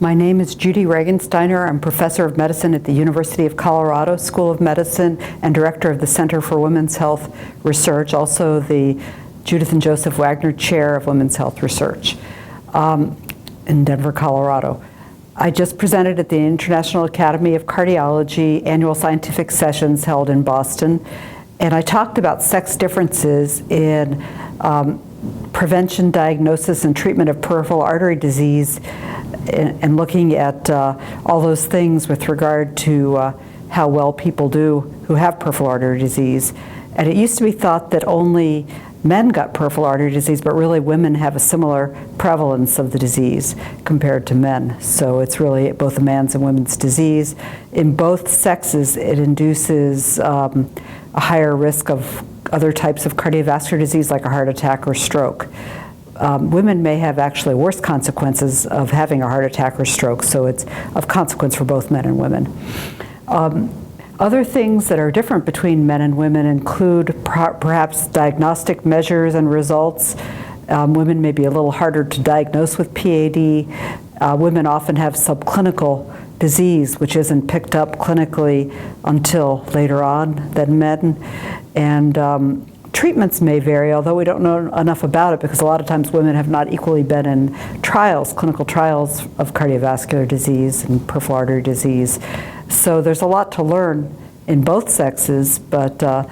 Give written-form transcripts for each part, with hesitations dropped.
My name is Judy Regensteiner. I'm professor of medicine at the University of Colorado School of Medicine and director of the Center for Women's Health Research, also the Judith and Joseph Wagner Chair of Women's Health Research in Denver, Colorado. I just presented at the International Academy of Cardiology annual scientific sessions held in Boston, and I talked about sex differences in prevention, diagnosis, and treatment of peripheral artery disease, and looking at all those things with regard to how well people do who have peripheral artery disease. And it used to be thought that only men got peripheral artery disease, but really women have a similar prevalence of the disease compared to men. So it's really both a man's and women's disease. In both sexes, it induces a higher risk of other types of cardiovascular disease like a heart attack or stroke. Women may have actually worse consequences of having a heart attack or stroke, so it's of consequence for both men and women. Other things that are different between men and women include perhaps diagnostic measures and results. Women may be a little harder to diagnose with PAD. Women often have subclinical disease, which isn't picked up clinically until later on than men. And treatments may vary, although we don't know enough about it because a lot of times women have not equally been in trials, clinical trials of cardiovascular disease and peripheral artery disease. So there's a lot to learn in both sexes, but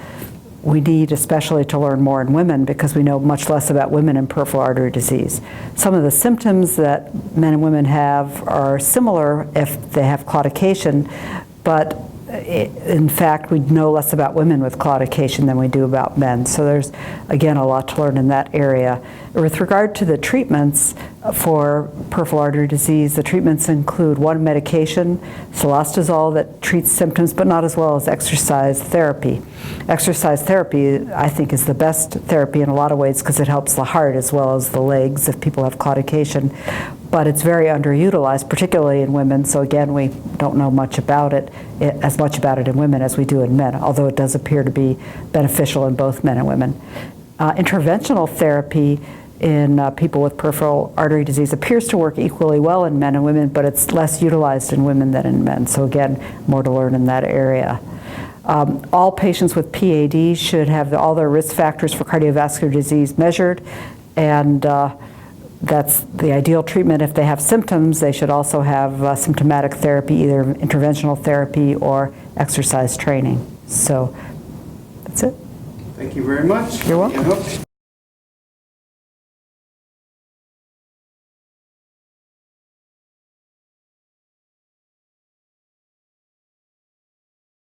we need especially to learn more in women because we know much less about women and peripheral artery disease. Some of the symptoms that men and women have are similar if they have claudication, but in fact, we know less about women with claudication than we do about men. So there's, again, a lot to learn in that area. With regard to the treatments for peripheral artery disease, the treatments include one medication, cilostazol, that treats symptoms, but not as well as exercise therapy. Exercise therapy, I think, is the best therapy in a lot of ways because it helps the heart as well as the legs if people have claudication. But it's very underutilized, particularly in women. So again, we don't know much about it, as much about it in women as we do in men, although it does appear to be beneficial in both men and women. Interventional therapy in people with peripheral artery disease appears to work equally well in men and women, but it's less utilized in women than in men. So again, more to learn in that area. All patients with PAD should have all their risk factors for cardiovascular disease measured, and that's the ideal treatment. If they have symptoms, they should also have symptomatic therapy, either interventional therapy or exercise training. So that's it. Thank you very much. You're welcome.